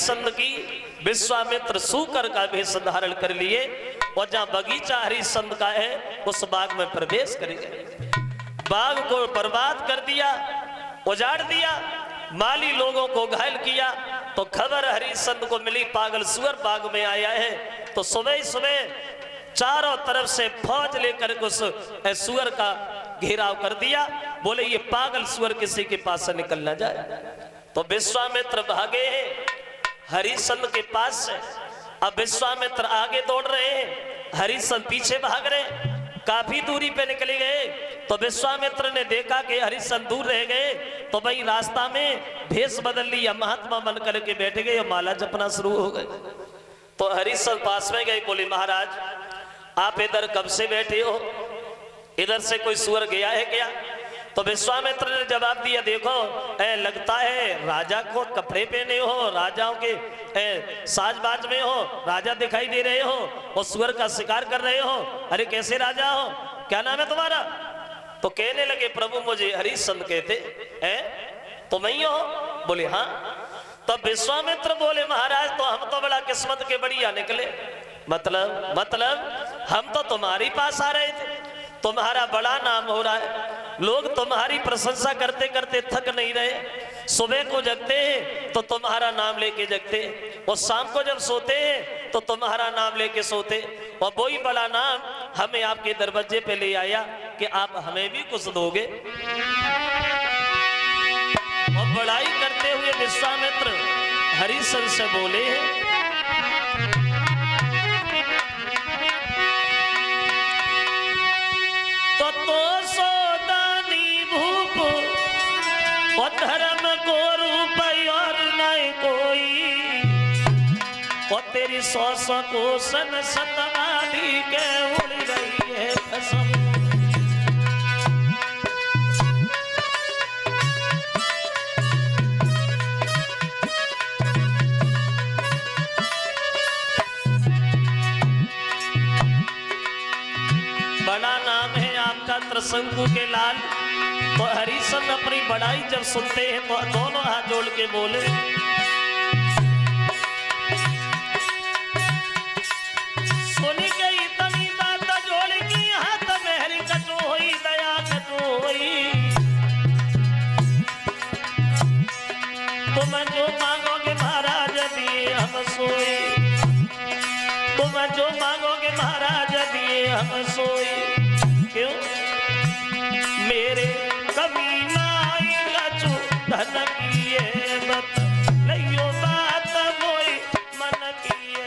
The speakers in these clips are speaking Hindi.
हरिश्चंद्र की विश्वामित्र सूकर का भेष धारण कर लिए और जहां बगीचा हरिश्चंद्र का है उस बाग में प्रवेश कर गए। बाग को बर्बाद कर दिया, उजाड़ दिया, माली लोगों को घायल किया। तो खबर हरिश्चंद्र को मिली पागल सुअर बाग में आया है। तो सुबह सुबह चारों तरफ से फौज लेकर उस सुअर का घेराव कर दिया। बोले ये पागल सुअर किसी के पास से निकल ना जाए। तो विश्वामित्र भागे हैं हरिश्चंद्र के पास से। अब विश्वामित्र आगे दौड़ रहे हैं, हरिश्चंद्र पीछे भाग रहे हैं। काफी दूरी पे निकले गए तो विश्वामित्र ने देखा कि हरिश्चंद्र दूर रह गए। तो भाई रास्ता में भेष बदल लिया, महात्मा बन करके बैठ गए और माला जपना शुरू हो गए। तो हरिश्चंद्र पास में गए, बोले महाराज आप इधर कब से बैठे हो, इधर से कोई सुअर गया है क्या? तो विश्वामित्र ने जवाब दिया, देखो लगता है राजा को कपड़े पहने हो, राजाओं के साजबाज में हो, राजा दिखाई दे रहे हो और सुअर का शिकार कर रहे हो। अरे कैसे राजा हो, क्या नाम है तुम्हारा? तो कहने लगे प्रभु मुझे हरिश्चंद्र कहते हैं, तुम ही हो? बोले हाँ। तब विश्वामित्र बोले महाराज तो हम तो बड़ा किस्मत के बढ़िया निकले। मतलब हम तो तुम्हारी पास आ रहे थे, तुम्हारा बड़ा नाम हो रहा है, लोग तुम्हारी प्रशंसा करते करते थक नहीं रहे। सुबह को जगते हैं तो तुम्हारा नाम लेके जगते, और शाम को जब सोते हैं तो तुम्हारा नाम लेके सोते। और वही बड़ा नाम हमें आपके दरवाजे पे ले आया कि आप हमें भी कुछ दोगे। और बड़ाई करते हुए विश्वामित्र हरिश्चंद्र से बोले हैं, तो सोदानी भूप और धर्म को रूप और नहीं कोई, और तेरी सौ को सन सतवादी के उड़ रही है कसम। बड़ा नाम है आपका त्रिशंकु के लाल। तो हरिश्चंद्र अपनी बड़ाई जब सुनते हैं तो दोनों हाथ जोड़ के बोले, सुनी के इतनी बात जोड़ की हाथ मेहरी कचो हुई दया कचो हुई। तुम जो मांगोगे महाराज दिए हम सोई, तुम जो मांगोगे महाराज दिए हम सोई। क्यों मेरे कभी ना आएगा धन किए बत लियो बात मोई मन किए।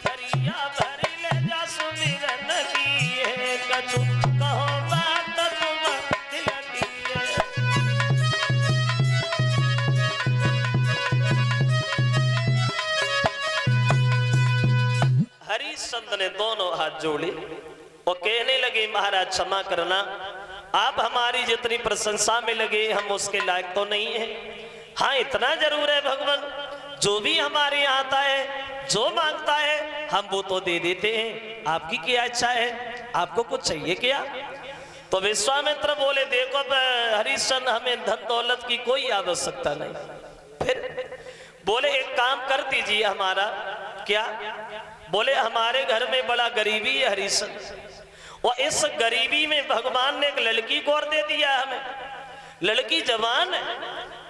हरिया भरी ले जा सुमिरन किए कछु कहो बात तुम दिल किए। हरिश्चंद्र ने दोनों हाथ जोड़े और कहने लगे महाराज क्षमा करना, आप हमारी जितनी प्रशंसा में लगे हम उसके लायक तो नहीं है। हाँ इतना जरूर है भगवान, जो भी हमारे यहाँ आता है जो मांगता है हम वो तो दे देते हैं। आपकी क्या इच्छा है, आपको कुछ चाहिए क्या? तो विश्वामित्र बोले देखो हरिश्चंद्र हमें धन दौलत की कोई आवश्यकता नहीं। फिर बोले एक काम कर दीजिए हमारा। क्या? बोले हमारे घर में बड़ा गरीबी है हरिश्चंद्र, और इस गरीबी में भगवान ने एक लड़की को और दे दिया हमें। लड़की जवान है,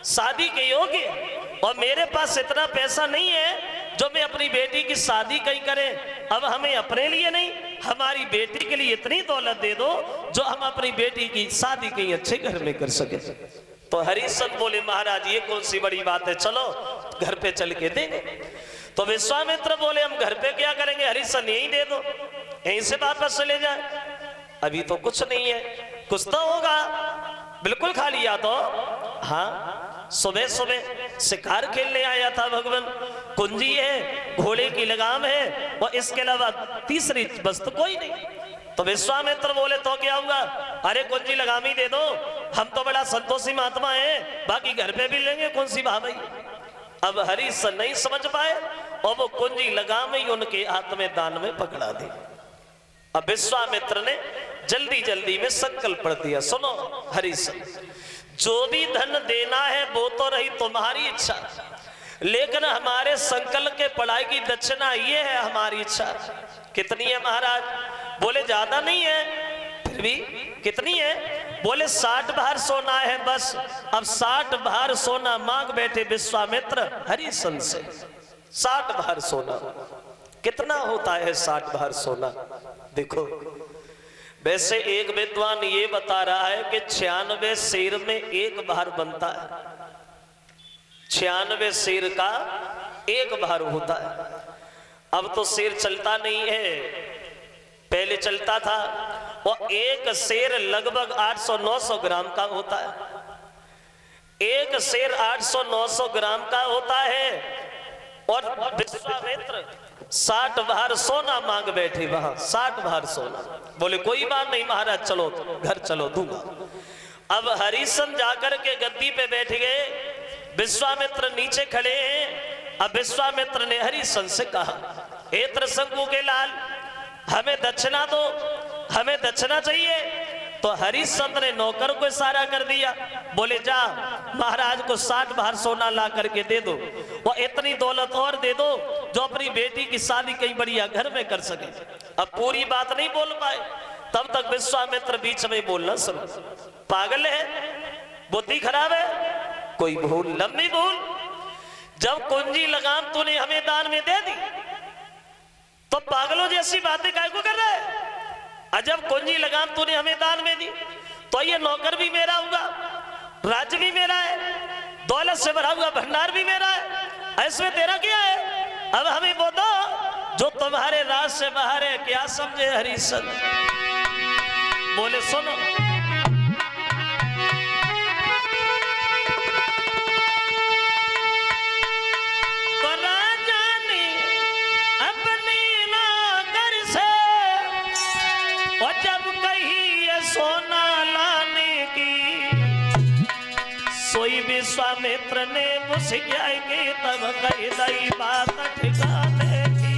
शादी के योग्य, और मेरे पास इतना पैसा नहीं है जो मैं अपनी बेटी की शादी कहीं करें। अब हमें अपने लिए नहीं, हमारी बेटी के लिए इतनी दौलत दे दो जो हम अपनी बेटी की शादी कहीं अच्छे घर में कर सके। तो हरिश्चंद्र बोले महाराज ये कौन सी बड़ी बात है, चलो घर पे चल के देंगे। तो विश्वामित्र बोले हम घर पे क्या करेंगे, हरिश्चंद्र यहीं दे दो, यहीं से वापस चले जाए। अभी तो कुछ नहीं है, कुछ तो होगा। बिल्कुल खा लिया तो हाँ, सुबह सुबह शिकार खेलने आया था भगवान, कुंजी है, घोड़े की लगाम है, और इसके अलावा तीसरी वस्तु कोई नहीं। तो विश्वामित्र बोले तो क्या होगा, अरे कुंजी लगाम ही दे दो, हम तो बड़ा संतोषी महात्मा है, बाकी घर पे भी लेंगे, कौन सी भाई। अब हरिश्चंद्र नहीं समझ पाए और वो कुंजी लगाम ही उनके हाथ में दान में पकड़ा दी। अब विश्वामित्र ने जल्दी जल्दी में संकल्प पढ़ दिया। सुनो हरिसन, जो भी धन देना है वो तो रही तुम्हारी इच्छा, लेकिन हमारे संकल्प के पढ़ाई की दक्षिणा ये है हमारी इच्छा। कितनी है महाराज? बोले ज्यादा नहीं है, फिर भी कितनी है? बोले 60 भार सोना है बस। अब 60 भार सोना मांग बैठे विश्वामित्र हरिसन से। 60 भार सोना कितना होता है? 60 भार सोना देखो, वैसे एक विद्वान ये बता रहा है कि 96 शेर में एक भार बनता है। 96 शेर का एक भार होता है। अब तो शेर चलता नहीं है, पहले चलता था। और एक शेर लगभग 800-900 ग्राम का होता है। एक शेर 800-900 ग्राम का होता है। और विश्वामित्र 60 भार सोना मांग बैठे वहां, 60 भार सोना। बोले कोई बात नहीं महाराज, चलो घर चलो, दूंगा। अब हरिसन जाकर के गद्दी पे बैठ गए, विश्वामित्र नीचे खड़े हैं। अब विश्वामित्र ने हरिसन से कहा, हे त्रिशंकु के लाल, हमें दक्षिणा दो, हमें दक्षिणा चाहिए। तो हरिश्चंद्र ने नौकर को इशारा कर दिया, बोले जा महाराज को 60 भार सोना ला करके दे दो, और इतनी दौलत और दे दो जो अपनी बेटी की शादी कहीं बढ़िया घर में कर सके। अब पूरी बात नहीं बोल पाए, तब तक विश्वामित्र बीच में बोलना शुरू, पागल है, बुद्धि खराब है, कोई भूल, लंबी भूल। जब कुंजी लगाम तूने हमें दान में दे दी तो पागलों जैसी बातें काहे को कर रहा है? अजब कुंजी लगाम तूने हमें दान में दी तो ये नौकर भी मेरा होगा, राज्य भी मेरा है, दौलत से भरा हुआ भंडार भी मेरा है, इसमें तेरा क्या है? अब हमें वो दो जो तुम्हारे राज से बाहर है। क्या समझे हरिश्चंद्र? बोले सुनो, विश्वामित्र ने मुझसे तब कही दई बात ठिकाने की।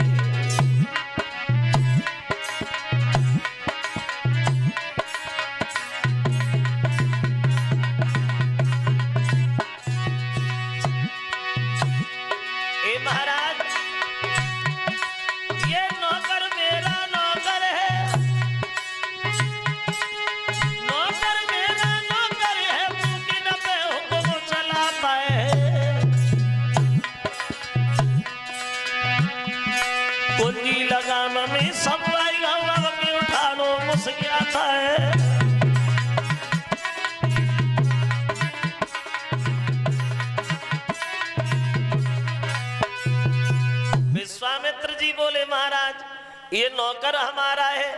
ए महाराज, ये नौकर मेरा नौकर है, नौकर मेरा नौकर है, मुमकिन पे हुक्म चलाता है। कुंजी लगाम में सब हवा के उठा लो, मुझसे आता है। विश्वामित्र जी बोले महाराज, ये नौकर हमारा है,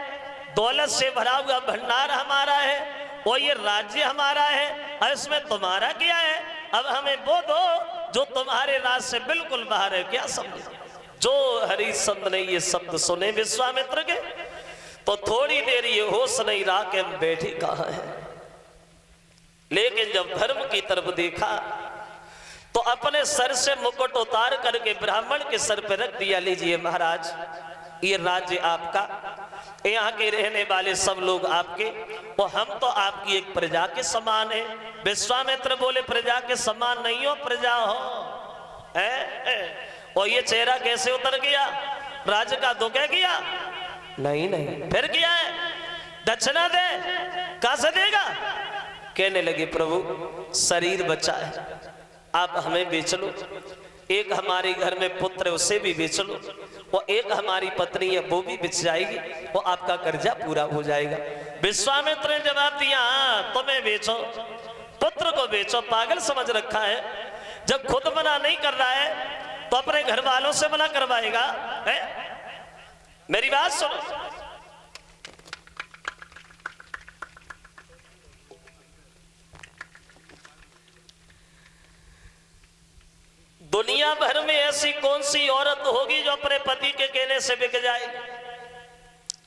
दौलत से भरा हुआ भंडार हमारा है, और ये राज्य हमारा है, और इसमें तुम्हारा क्या है? अब हमें वो दो जो तुम्हारे राज से बिल्कुल बाहर है। क्या समझे? जो हरिश्चंद्र ने ये शब्द सुने विश्वामित्र के, तो थोड़ी देर ये होश नहीं रहा कि हम बैठे कहाँ हैं। लेकिन जब धर्म की तरफ देखा तो अपने सर से मुकुट उतार करके ब्राह्मण के सर पर रख दिया, लीजिए महाराज, ये राज्य आपका, यहाँ के रहने वाले सब लोग आपके, और हम तो आपकी एक प्रजा के समान है। विश्वामित्र बोले प्रजा के समान नहीं हो, प्रजा हो है? और ये चेहरा कैसे उतर गया? राज्य का दुख है किया? नहीं नहीं, फिर किया है? दक्षिणा दे, कहां से देगा? कहने लगे प्रभु शरीर बचा है, आप हमें बेच लो, एक हमारे घर में पुत्र है उसे भी बेच लो, और एक हमारी पत्नी है वो भी बिच जाएगी, और आपका कर्जा पूरा हो जाएगा। विश्वामित्र ने जवाब दिया, हाँ तुम्हें बेचो, पुत्र को बेचो, पागल समझ रखा है? जब खुद मना नहीं कर रहा है तो अपने घर वालों से मना करवाएगा है? मेरी बात सुनो, दुनिया भर में ऐसी कौन सी औरत होगी जो अपने पति के कहने से बिक जाएगी?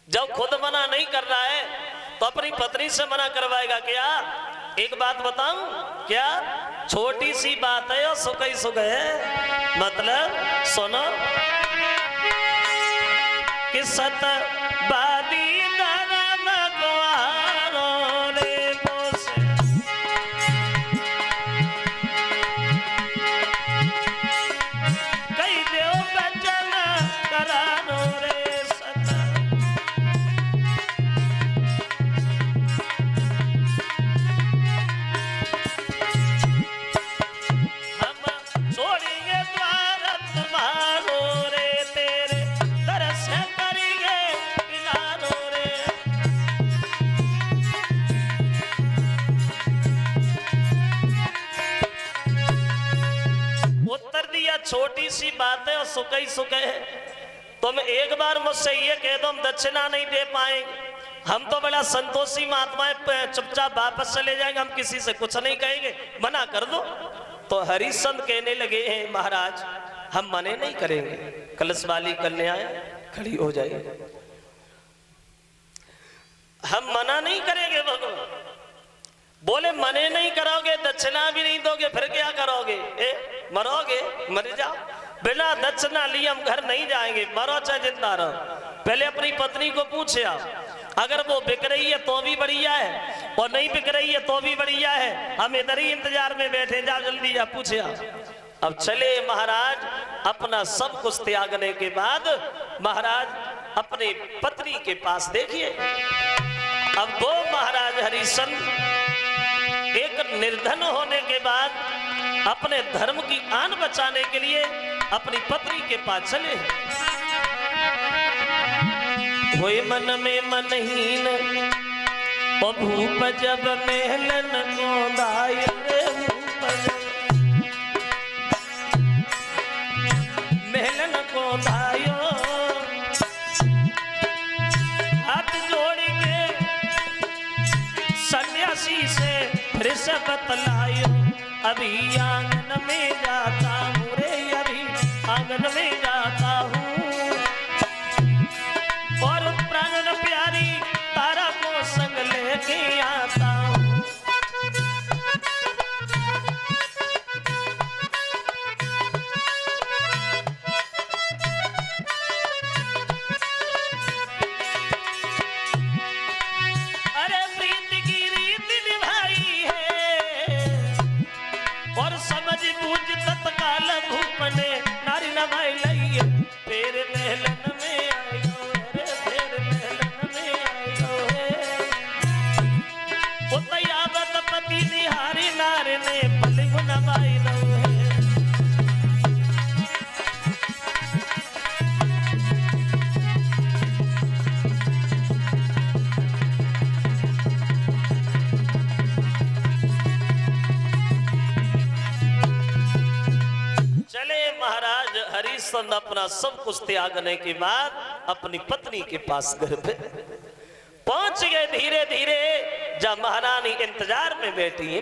जब खुद मना नहीं कर रहा है तो अपनी पत्नी से मना करवाएगा क्या? एक बात बताऊं क्या? छोटी सी बात है और सुख ही सुख है। मतलब सुनो कि सतवादी धर्म को भैया छोटी सी बात है और सुख ही सुख है। तुम एक बार मुझसे ये कह दो हम दक्षिणा नहीं दे पाएंगे, हम तो बड़ा संतोषी महात्माएं, चुपचाप वापस चले जाएंगे, हम किसी से कुछ नहीं कहेंगे, मना कर दो। तो हरिश्चंद्र कहने लगे हैं महाराज हम मने नहीं करेंगे। कलश वाली कन्याएं खड़ी हो जाइए, हम मना नहीं करेंगे भगवान। बोले मने नहीं करोगे, दक्षिणा भी नहीं दोगे, फिर क्या करोगे? मरोगे, मर जाओ, बिना दक्षिणा लिए हम घर नहीं जाएंगे, मरो चाहे जिंदा रहो। पहले अपनी पत्नी को पूछे आप, अगर वो बिक रही है तो भी बढ़िया है, और नहीं बिक रही है तो भी बढ़िया है, हम इधर ही इंतजार में बैठे, जाओ जल्दी जा पूछे आप। अब चले महाराज अपना सब कुछ त्यागने के बाद महाराज अपने पत्नी के पास देखिए। अब वो महाराज हरिश्चंद्र एक निर्धन होने के बाद अपने धर्म की आन बचाने के लिए अपनी पत्नी के पास चले। हुए मन में मनहीन और भूप जब महलन को दाय, महलन को दायो, हाथ जोड़ के सन्यासी से फिर से बतलायो, अभी आंगन में जाता हूँ रे, अभी आंगन में जाता हूँ, और प्राण प्यारी तारा को संग लेके आता हूँ। अरे प्रीति की रीति निभाई है, और समझ बूझ तत्काल भूप ने नारी नभाई लई, फेर महलन में आयो रे, फेर महलन में आयो है, उतयावत पति निहारी नारी ने पलंग नभाई लो है। महाराज हरिश्चंद्र अपना सब कुछ त्यागने के बाद अपनी पत्नी के पास घर पे पहुंच गए। धीरे धीरे जब महारानी इंतजार में बैठी है,